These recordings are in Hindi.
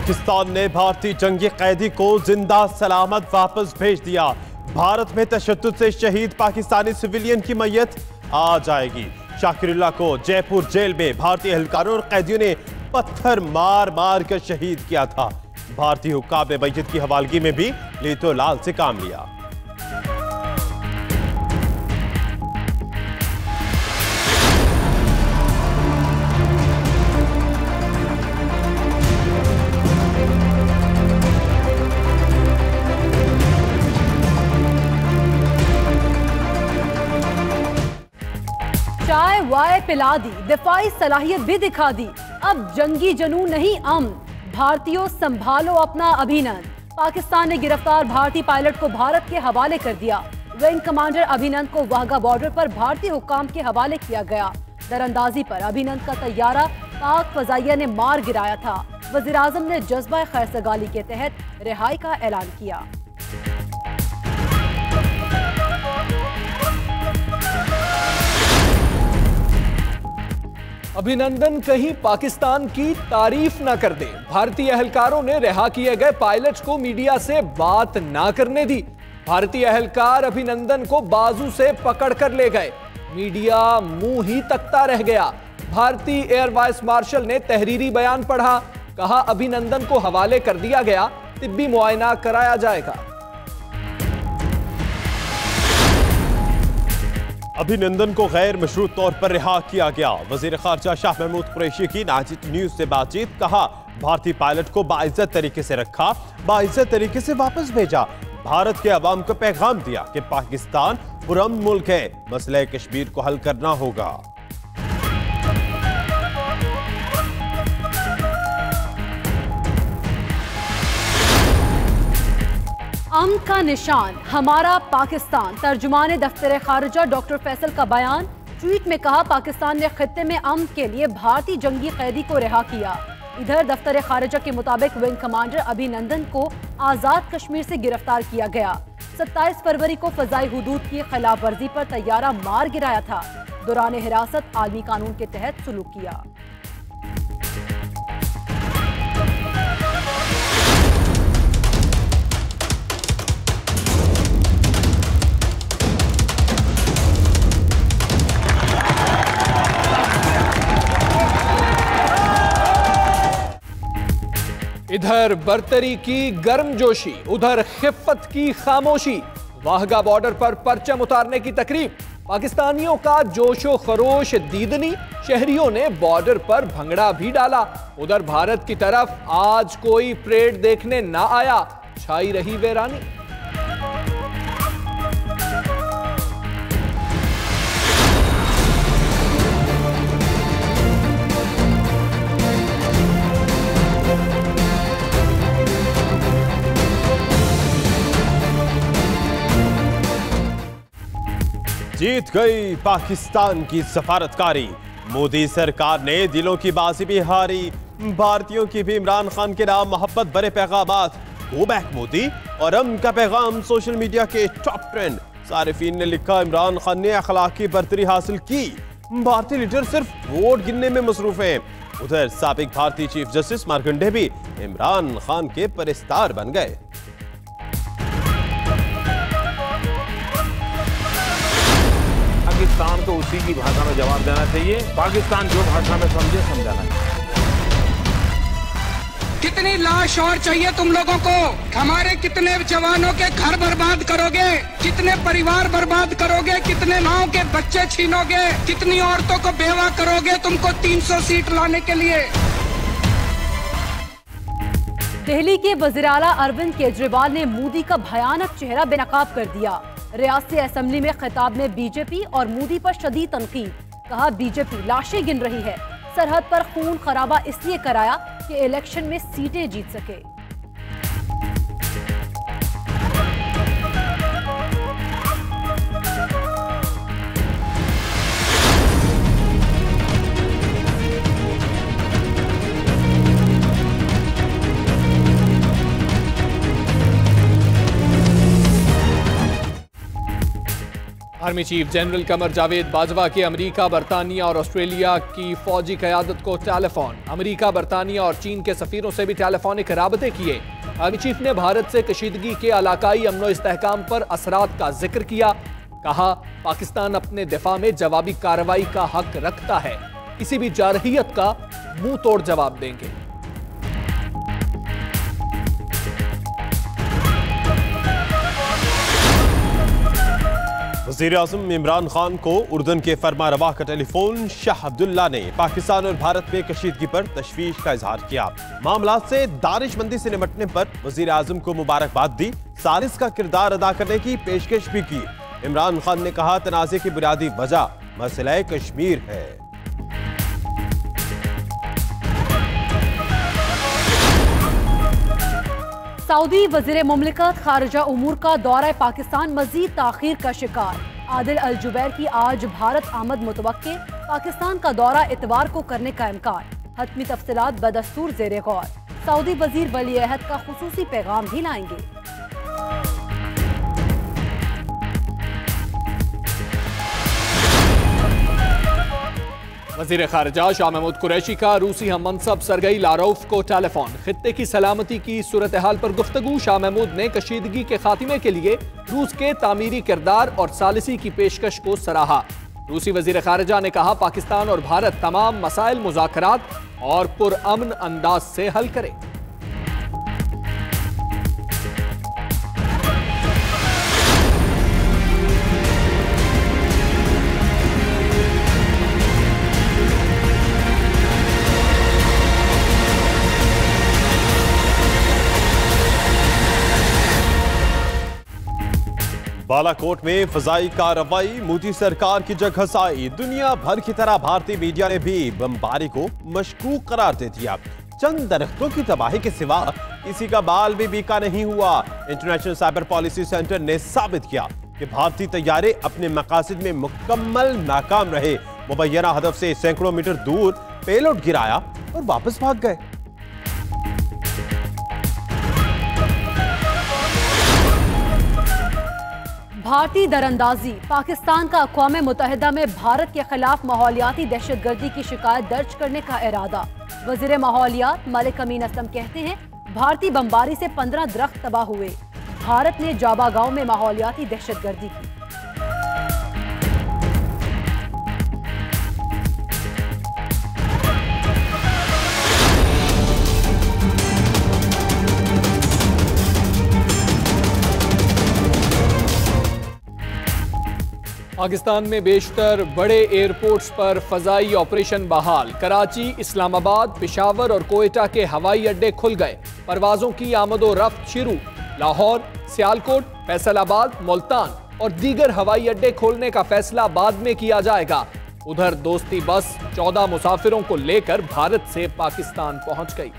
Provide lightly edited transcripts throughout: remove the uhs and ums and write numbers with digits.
पाकिस्तान ने भारतीय जंगी कैदी को जिंदा सलामत वापस भेज दिया। भारत में तशद्दुद से शहीद पाकिस्तानी सिविलियन की मैयत आ जाएगी। शाकिरुल्लाह को जयपुर जेल में भारतीय एहलकारों और कैदियों ने पत्थर मार मार कर शहीद किया था। भारतीय हुक्काम ने मैयत की हवालगी में भी लीतो लाल से काम लिया। चाय वाय पिला दी, दिफाई सलाहियत भी दिखा दी। अब जंगी जनून नहीं अमन। भारतीयों संभालो अपना अभिनंदन। पाकिस्तान ने गिरफ्तार भारतीय पायलट को भारत के हवाले कर दिया। विंग कमांडर अभिनंदन को वाघा बॉर्डर पर भारतीय हुक्काम के हवाले किया गया। दरअंदाजी पर अभिनंदन का तैयारा पाक फजाइया ने मार गिराया था। वजीर आजम ने जज्बा खैरसगाली के तहत रिहाई का ऐलान किया। अभिनंदन कहीं पाकिस्तान की तारीफ ना कर दे। भारतीय एहलकारों ने रिहा किए गए पायलट को मीडिया से बात ना करने दी। भारतीय एहलकार अभिनंदन को बाजू से पकड़ कर ले गए। मीडिया मुंह ही तकता रह गया। भारतीय एयर वाइस मार्शल ने तहरीरी बयान पढ़ा। कहा अभिनंदन को हवाले कर दिया गया, तिब्बी मुआयना कराया जाएगा। अभिनंदन को गैर मशरूत तौर पर रिहा किया गया। वजीर खारजा शाह महमूद कुरैशी की नाजित न्यूज से बातचीत। कहा भारतीय पायलट को बाइज्जत तरीके से रखा, बाइज्जत तरीके से वापस भेजा। भारत के अवाम को पैगाम दिया कि पाकिस्तान पुरअमन मुल्क है, मसले कश्मीर को हल करना होगा। अमन का निशान हमारा पाकिस्तान। तर्जुमान दफ्तर खारजा डॉक्टर फैसल का बयान। ट्वीट में कहा पाकिस्तान ने खित्ते में अमन के लिए भारतीय जंगी कैदी को रिहा किया। इधर दफ्तर खारजा के मुताबिक विंग कमांडर अभिनंदन को आजाद कश्मीर से गिरफ्तार किया गया। 27 फरवरी को फजाई हुदूद की खिलाफ वर्जी पर तैयारा मार गिराया था। दौरान हिरासत आलमी कानून के तहत सुलूक किया। इधर बर्तरी की गर्मजोशी, उधर खिफ्फत की खामोशी। वाहगा बॉर्डर पर परचम उतारने की तकरीब। पाकिस्तानियों का जोशो खरोश दीदनी। शहरियों ने बॉर्डर पर भंगड़ा भी डाला। उधर भारत की तरफ आज कोई परेड देखने ना आया। छाई रही वीरानी। जीत गई पाकिस्तान की सफारतकारी। मोदी सरकार ने दिलों की बाजी भी हारी। भारतीयों की भी इमरान खान के नाम मोहब्बत भरे पैगामात। गो बैक मोदी और अमन का पैगाम सोशल मीडिया के टॉप ट्रेंड। सारिफीन ने लिखा इमरान खान ने अखलाकी बर्तरी हासिल की। भारतीय लीडर सिर्फ वोट गिनने में मसरूफ हैं। उधर साबिक भारतीय चीफ जस्टिस मार्कंडे भी इमरान खान के परिस्तार बन गए। पाकिस्तान को उसी की भाषा में जवाब देना चाहिए। पाकिस्तान जो भाषा में समझे समझाना चाहिए। कितनी लाश और चाहिए तुम लोगों को? हमारे कितने जवानों के घर बर्बाद करोगे? कितने परिवार बर्बाद करोगे? कितने माओ के बच्चे छीनोगे? कितनी औरतों को बेवा करोगे तुमको 300 सीट लाने के लिए? दिल्ली के वज़ीर आला अरविंद केजरीवाल ने मोदी का भयानक चेहरा बेनकाब कर दिया। रियासती असेंबली में खिताब में बीजेपी और मोदी पर शदीद तनकीद। कहा बीजेपी लाशें गिन रही है। सरहद पर खून खराबा इसलिए कराया कि इलेक्शन में सीटें जीत सके। Army chief general Qamar Javed Bajwa के अमेरिका, बरतानिया और ऑस्ट्रेलिया की फौजी क़यादत को टेलीफोन। अमेरिका, बरतानिया और चीन के सफीरों से भी टेलीफोनिक राबते किए। आर्मी चीफ ने भारत से कशीदगी के इलाकाई अमनो इस्तेहकाम पर असरात का जिक्र किया। कहा, पाकिस्तान अपने दिफा में जवाबी कार्रवाई का हक रखता है, किसी भी जारहियत का मुंह तोड़ जवाब देंगे। वज़ीर-ए-आज़म इमरान खान को उर्दन के फरमारवा का टेलीफोन। शाह अब्दुल्ला ने पाकिस्तान और भारत में कशीदगी पर तशवीश का इजहार किया। मामलात से दानिशमंदी से निपटने पर वज़ीर-ए-आज़म को मुबारकबाद दी। सारिस का किरदार अदा करने की पेशकश भी की। इमरान खान ने कहा, तनाज़े की बुनियादी वजह मसला कश्मीर है। सऊदी वज़ीर मुमलिकत खारिजा उमूर का दौरा पाकिस्तान मजीद ताखीर का शिकार। आदिल अल जुबैर की आज भारत आमद मुतवक्के। पाकिस्तान का दौरा इतवार को करने का इम्कान। हतमी तफसीलात बदस्तूर ज़ेरे गौर। सऊदी वज़ीर वली अहद का खुसूसी पैगाम भी लाएंगे। वज़ीर खारजा शाह महमूद कुरैशी का रूसी हम मनसब सरगई लारौफ को टेलीफोन। खित्ते की सलामती की सूरत हाल पर गुफ्तगू। शाह महमूद ने कशीदगी के खात्मे के लिए रूस के तामीरी किरदार और सालिसी की पेशकश को सराहा। रूसी वज़ीर खारजा ने कहा, पाकिस्तान और भारत तमाम मसाइल मुज़ाकरात और पुरअमन अंदाज से हल करें। बालाकोट में फजाई कार्रवाई। मोदी सरकार की जगह घसाई। दुनिया भर की तरह भारतीय मीडिया ने भी बमबारी को मशकूक करार दे दिया। चंद दरख्तों की तबाही के सिवा किसी का बाल भी बीका नहीं हुआ। इंटरनेशनल साइबर पॉलिसी सेंटर ने साबित किया कि भारतीय तैयारे अपने मकासद में मुकम्मल नाकाम रहे। मुबैना हदफ से सैकड़ों मीटर दूर पेलोड गिराया और वापस भाग गए। भारतीय दरअंदाजी। पाकिस्तान का अक़वाम मुत्तहिदा में भारत के खिलाफ माहौलियाती दहशतगर्दी की शिकायत दर्ज करने का इरादा। वज़ीर माहौलियात मलिक अमीन असलम कहते हैं, भारतीय बमबारी से 15 दरख्त तबाह हुए। भारत ने जाबा गांव में माहौलियाती दहशतगर्दी की। पाकिस्तान में बेशतर बड़े एयरपोर्ट्स पर फजाई ऑपरेशन बहाल। कराची, इस्लामाबाद, पेशावर और कोयटा के हवाई अड्डे खुल गए। परवाजों की आमदो रफ्त शुरू। लाहौर, सियालकोट, फैसलाबाद, मुल्तान और दीगर हवाई अड्डे खोलने का फैसला बाद में किया जाएगा। उधर दोस्ती बस 14 मुसाफिरों को लेकर भारत से पाकिस्तान पहुंच गई।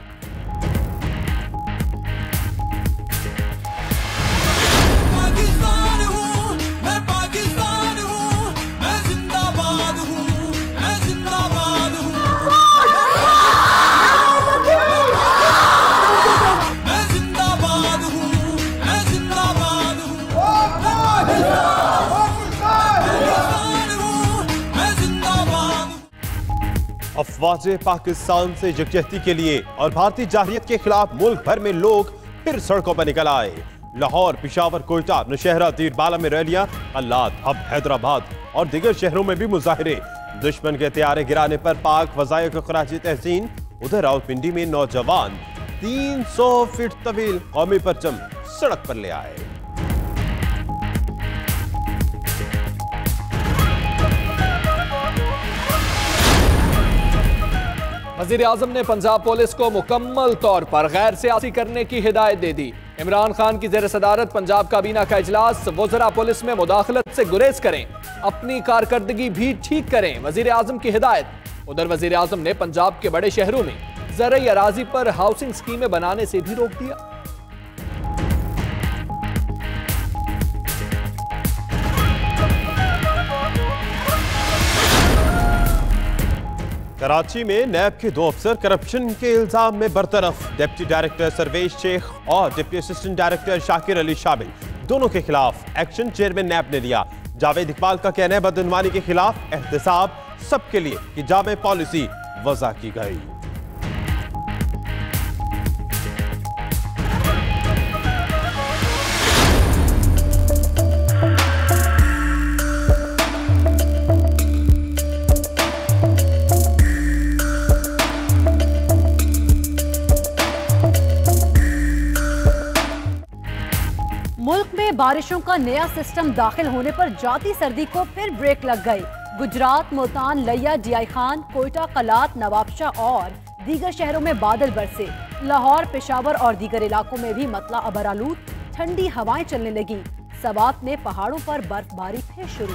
अफवाज पाकिस्तान से यकजहती के लिए और भारतीय जारहियत के खिलाफ मुल्क भर में लोग फिर सड़कों पर निकल आए। लाहौर, पेशावर, कोयटा, नौशहरा, तीरबाला में रैलियां। अल्लाद, अब हैदराबाद और दीगर शहरों में भी मुजाहिरे। दुश्मन के तैयारे गिराने पर पाक फजाइयों को खराज तहसीन। उधर रावलपिंडी में नौजवान 300 फीट तवील कौमी परचम सड़क पर ले आए। वज़ीर आज़म ने पंजाब पुलिस को मुकम्मल तौर पर गैर सियासी करने की हिदायत दे दी। इमरान खान की ज़ेर सदारत पंजाब काबीना का इजलास। वज़रा पुलिस में मुदाखलत से गुरेज करें, अपनी कारकर्दगी भी ठीक करें, वज़ीर आज़म की हिदायत। उधर वज़ीर आज़म ने पंजाब के बड़े शहरों में ज़रई अराजी पर हाउसिंग स्कीमें बनाने से भी रोक दिया। कराची में नैब के 2 अफसर करप्शन के इल्जाम में बरतरफ। डिप्टी डायरेक्टर सर्वेश शेख और deputy assistant director Shakir Ali शामिल। दोनों के खिलाफ एक्शन चेयरमैन नैब ने लिया। जावेद इकबाल का कहना है बदउनवानी के खिलाफ एहतसाब सबके लिए कि जामे पॉलिसी वज़ा की गई। मुल्क में बारिशों का नया सिस्टम दाखिल होने पर जाती सर्दी को फिर ब्रेक लग गई। गुजरात, मुल्तान, लिया, जियाई खान, कोयटा, कलात, नवाबशाह और दीगर शहरों में बादल बरसे। लाहौर, पेशावर और दीगर इलाकों में भी मतला अबरालूद ठंडी हवाएं चलने लगी। सवात में पहाड़ों पर बर्फबारी फिर शुरू।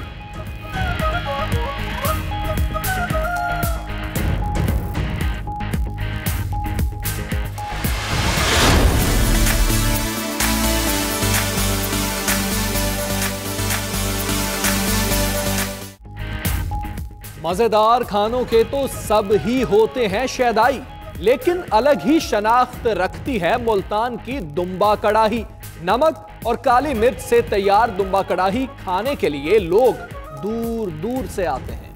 मजेदार खानों के तो सब ही होते हैं शैदाई, लेकिन अलग ही शनाख्त रखती है मुल्तान की दुम्बा कड़ाही। नमक और काली मिर्च से तैयार दुम्बा कड़ाही खाने के लिए लोग दूर दूर से आते हैं।